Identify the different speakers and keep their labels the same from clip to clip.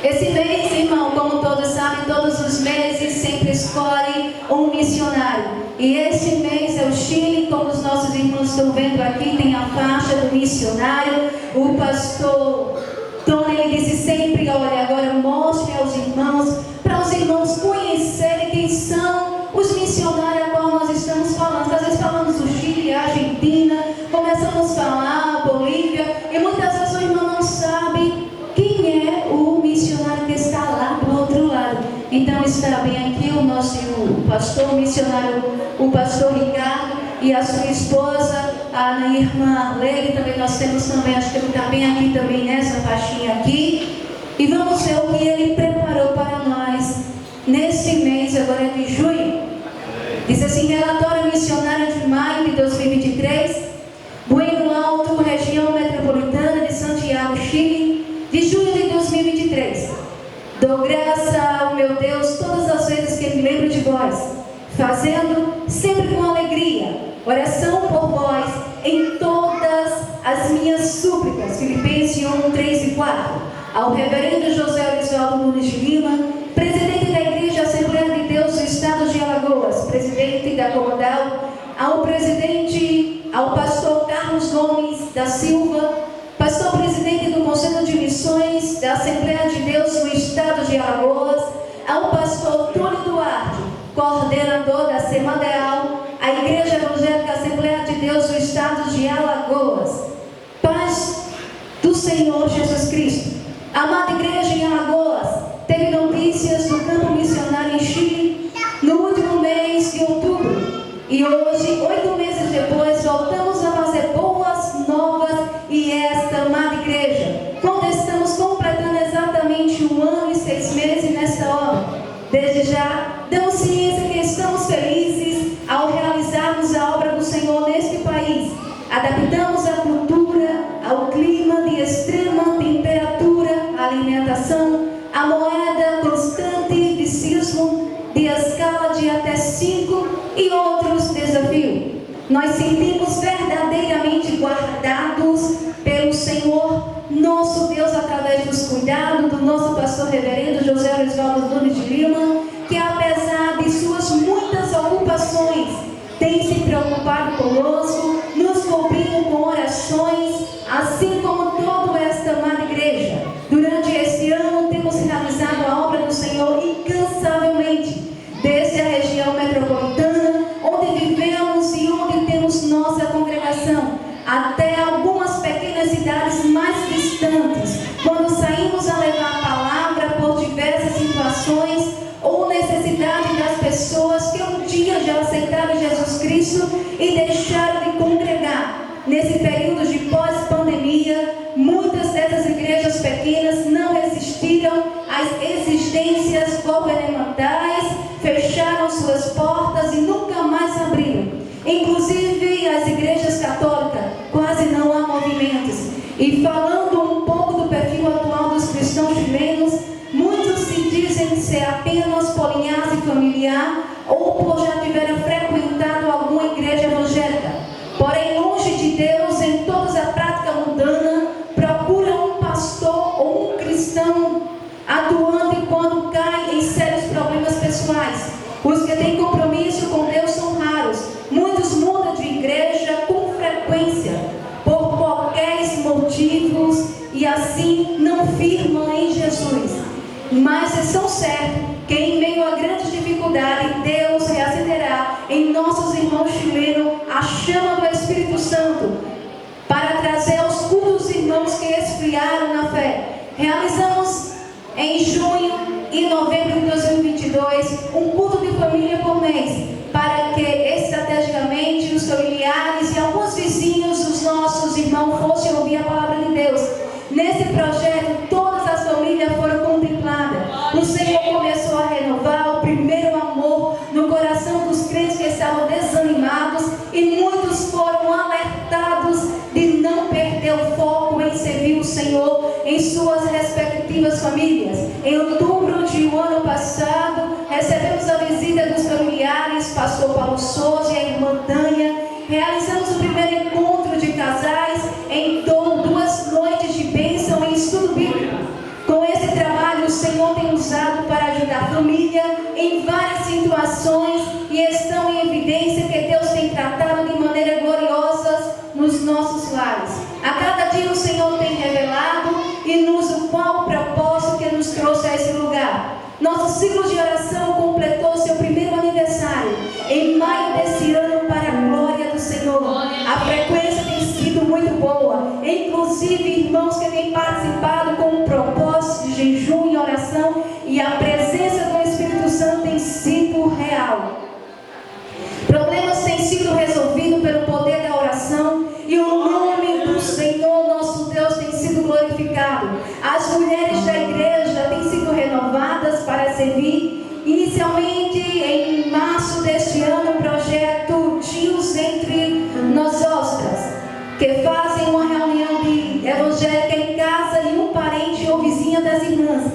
Speaker 1: Esse mês, irmão, como todos sabem, todos os meses sempre escolhe um missionário. E esse mês é o Chile, como os nossos irmãos estão vendo aqui, tem a faixa do missionário. O pastor Tony, ele disse sempre, olha, agora mostre aos irmãos, para os irmãos conhecerem quem são os missionários a qual nós estamos falando. Às vezes falamos do Chile, a Argentina, começamos a falar Bolívia, e muitas vezes o irmão não sabe quem é o missionário que está lá do outro lado. Então está bem aqui o nosso pastor missionário, o pastor Ricardo, e a sua esposa, a irmã Leire, também nós temos também, acho que ele está bem aqui também nessa faixinha aqui. E vamos ver o que ele preparou para nós nesse mês agora de junho. Diz assim: relatório missionário de maio de 2023, Bueno Alto, região metropolitana de Santiago, Chile, de junho de 2023. Dou graça ao meu Deus todas as vezes que me lembro de vós, fazendo sempre com alegria oração por vós em todas as minhas súplicas. Filipenses 1, 3 e 4. Ao reverendo José Osvaldo Nunes de Lima, presidente da Igreja Assembleia de Deus do Estado de Alagoas, presidente da Comodal, ao pastor Carlos Gomes da Silva, pastor presidente do Conselho de Missões da Assembleia de Deus no Estado de Alagoas, ao pastor Túlio Duarte, coordenador da Semadeal, a Igreja Evangélica Assembleia de Deus do Estado de Alagoas. Paz do Senhor Jesus Cristo. Amada igreja em Alagoas, teve notícias do campo missionário em Chile no último mês de outubro. E hoje, 8 meses depois, voltamos a fazer boas novas e esta amada igreja, quando estamos completando exatamente 1 ano e 6 meses nesta obra. Desde já, damos ciência que estamos felizes ao realizarmos a obra do Senhor neste país. Adaptamos a cultura ao clima de extrema temperatura, a alimentação, a moeda constante de sismo, de escala de até 5 e outros desafios. Nós sentimos verdadeiramente guardados pelo Senhor, nosso Deus, através dos cuidados do nosso pastor reverendo José Osvaldo Nunes de Lima, que apesar de suas muitas ocupações, tem se preocupado conosco, nos cobrindo com orações, assim como toda esta amada igreja. Durante este ano temos realizado a obra do Senhor incansavelmente, desde a região metropolitana, onde vivemos e onde temos nossa congregação, até algumas pequenas cidades mais distantes, quando saímos a levar a palavra por diversas situações ou necessidade das pessoas que um dia já aceitaram Jesus Cristo e deixaram de congregar. Nesse período de pós-pandemia, muitas dessas igrejas pequenas não resistiram às exigências governamentais, fecharam suas portas e nunca mais abriram. Inclusive as igrejas católicas, quase não há movimentos. E falando um pouco do perfil atual dos cristãos chilenos, muitos se dizem ser apenas por linhagem familiar ou por já tiverem frequentado alguma igreja evangélica. Porém, longe de Deus, em toda a prática mundana, procuram um pastor ou um cristão atuante quando cai em sérios problemas pessoais. Os que têm compromisso com Deus são raros. Muitos mudam de igreja com frequência, por qualquer motivos, e assim não firmam em Jesus. Mas estão certos que em meio a grandes dificuldades, Deus reacenderá em nossos irmãos chilenos a chama do Espírito Santo para trazer aos cultos irmãos que esfriaram na fé. Realizamos em junho e novembro de 2022 um culto de família por mês, para que estrategicamente os familiares e alguns vizinhos dos nossos irmãos fossem ouvir a palavra de Deus. Nesse projeto, todas as famílias foram contempladas. O Senhor começou a renovar o primeiro amor no coração dos crentes que estavam desanimados, e muitos foram alertados de não perder o foco em servir o Senhor em suas respectivas famílias. Em outubro de um ano passado, recebemos a visita dos familiares, pastor Paulo Souza e a irmã Tânia. Realizamos o primeiro encontro de casais em 2 noites de bênção em estudo bíblico. Com esse trabalho, Senhor tem usado para ajudar a família em várias situações e estão em evidência que Deus tem tratado de maneira gloriosa nos nossos lares. A cada dia o Senhor tem revelado e nos qual o propósito que nos trouxe a esse lugar. Nosso ciclo de oração completou seu primeiro aniversário em maio desse ano para a glória do Senhor. A frequência tem sido muito boa, inclusive irmãos que têm participado com o propósito de jejum e oração, e a presença do Espírito Santo tem sido real. Problemas têm sido resolvidos pelo poder da oração e o nome do Senhor nosso Deus tem sido glorificado. As mulheres da igreja têm sido renovadas para servir. Inicialmente em março deste ano, o projeto Tios Entre Nós Ostras, que fazem uma reunião de evangélica em casa de um parente ou vizinha das irmãs.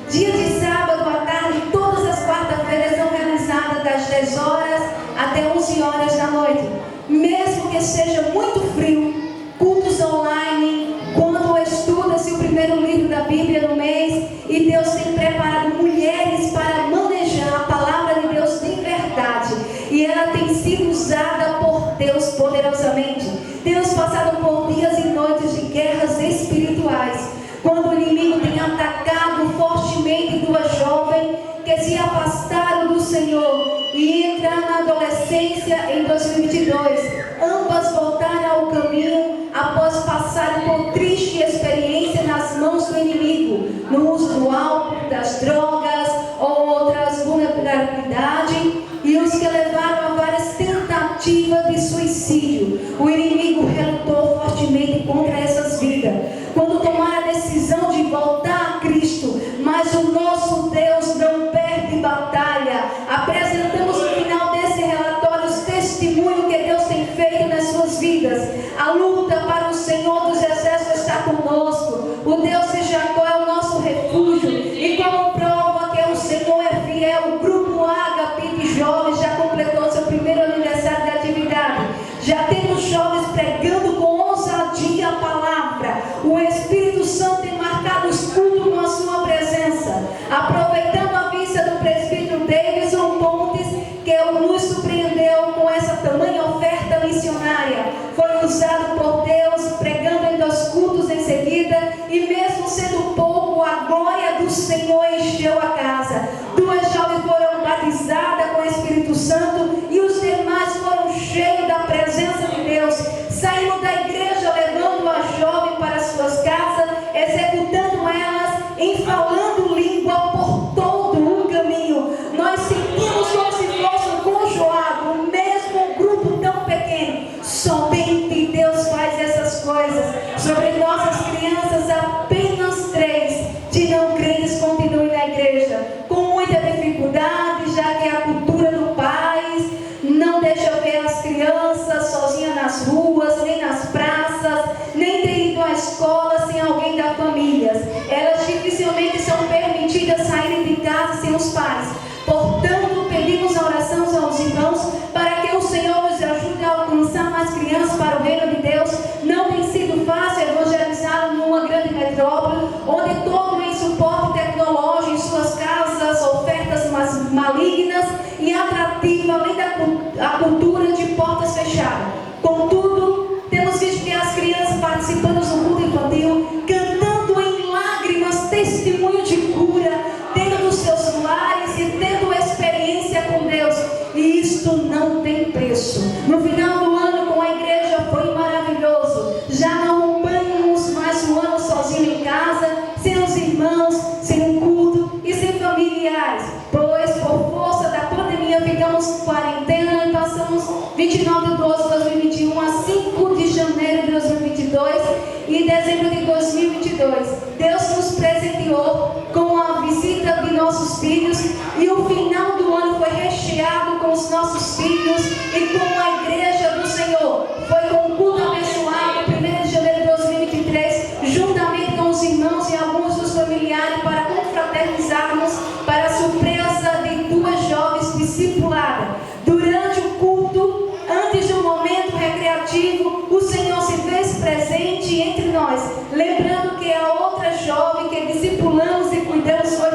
Speaker 1: Dia de sábado à tarde, todas as quarta-feiras são realizadas das 10 horas até 11 horas da noite. Mesmo que seja muito frio, cultos online, quando estuda-se o primeiro livro da Bíblia no mês, e Deus tem preparado mulheres para manejar a palavra de Deus de verdade, e ela tem sido usada por Deus poderosamente. Temos passado por dias e noites de guerras espirituais, quando o inimigo tem atacado fortemente duas jovens que se afastaram do Senhor e entraram na adolescência em 2022. Ambas voltaram ao caminho após passarem por triste experiência nas mãos do inimigo, no uso do álcool, das drogas ou outras vulnerabilidades, e os que levaram a várias tentativas de suicídio. O inimigo relutou fortemente contra essas vidas. Quando tomaram a decisão de voltar a Cristo, mas o nosso Deus não perde batalha. Apresentamos no final desse relatório os testemunhos que Deus tem feito nas suas vidas. A luta para o Senhor dos Exércitos está conosco. O Deus de Jacó é o nosso refúgio, e como prova que o Senhor é fiel, o grupo Ágape de jovens já completou seu primeiro aniversário de atividade. Já temos jovens pregando com ousadia a palavra. O Espírito Santo tem marcado os cultos com a sua presença. Aproveitando a vista do presbítero Davidson Pontes, que nos surpreendeu com essa tamanha oferta missionária, foi usado por Deus pregando em 2 cultos em seguida, e mesmo sendo pouco, a glória do Senhor encheu a casa. 2 jovens foram batizadas com o Espírito Santo e os demais foram cheios da presença de Deus. Saímos da igreja levando a jovem para suas casas, executando elas em falando língua por todo o caminho. Nós sentimos como se fosse um conjoado, mesmo um grupo tão pequeno. Somente Deus faz essas coisas. Sobre nossas crianças, apenas 3 de não crentes continuam na igreja, com muita dificuldade, já que a cultura do país não deixa ver as crianças sozinhas nas ruas, nem nas praças, nem ter ido à escola sem alguém da família. Elas dificilmente são permitidas saírem de casa sem os pais. Portanto, pedimos a oração aos irmãos para que o Senhor nos ajude a alcançar mais crianças para o reino de Deus. Não tem sido fácil evangelizar numa grande metrópole, onde todo em suporte tecnológico em suas casas, ofertas malignas e atrativas, além da cultura de portas fechadas. Contudo, temos visto que as crianças participando do culto infantil, cantando em lágrimas testemunho de cura, dentro dos seus lares e tendo experiência com Deus. E isto não tem preço. No final do ano com a igreja foi maravilhoso. Já não acompanhamos mais um ano sozinho em casa, sem os irmãos, sem um culto e sem familiares, pois por força da pandemia ficamos em quarentena e passamos 29 de 12 de 2021 a 5 de janeiro de 2022 e dezembro de 2022. Deus nos presenteou com a visita de nossos filhos, e o final do ano foi recheado com os nossos filhos e com a igreja do Senhor. Foi com um culto abençoado, 1 de janeiro de 2023, juntamente com os irmãos e alguns dos familiares, para confraternizarmos, para a surpresa de 2 jovens discipuladas. Durante o culto, antes do momento recreativo, o Senhor se fez presente entre nós, lembrando que a outra jovem que discipulamos e cuidamos foi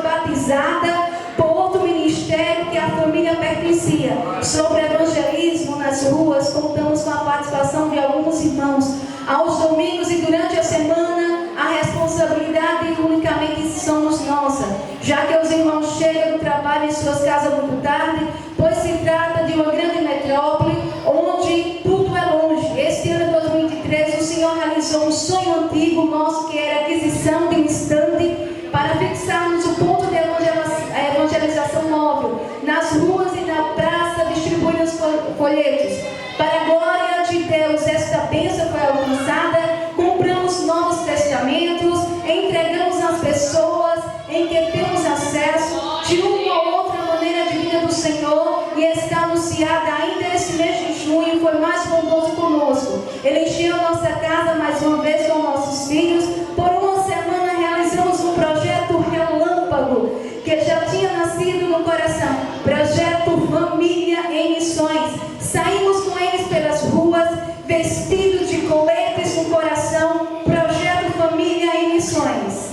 Speaker 1: realizada por outro ministério que a família pertencia. Sobre evangelismo nas ruas, contamos com a participação de alguns irmãos. Aos domingos e durante a semana, a responsabilidade unicamente somos nossa, já que os irmãos chegam do trabalho em suas casas muito tarde, pois se trata de uma grande metrópole onde tudo é longe. Este ano de 2023, o Senhor realizou um sonho antigo nosso, que era a aquisição de um estande para fixarmos o ponto de evangelização móvel nas ruas e na praça, distribuindo os folhetos. Para a glória de Deus, esta bênção foi alcançada. Compramos Novos Testamentos, entregamos às pessoas em que temos acesso de uma ou outra maneira divina do Senhor, e está anunciada ainda este mês de junho. Foi mais bondoso conosco. Ele encheu nossa casa mais uma vez com nossos filhos. Por uma semana realizamos um projeto relâmpago que já tinha nascido no coração, projeto Família em Missões. Saímos com eles pelas ruas, vestidos de coletes no coração, projeto Família em Missões,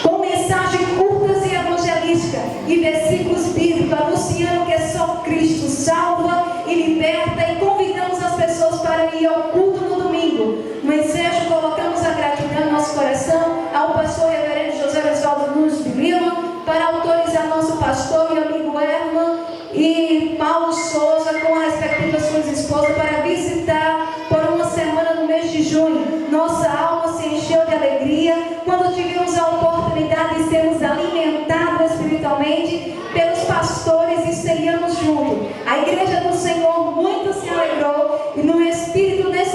Speaker 1: com mensagem curtas e evangelística e versículos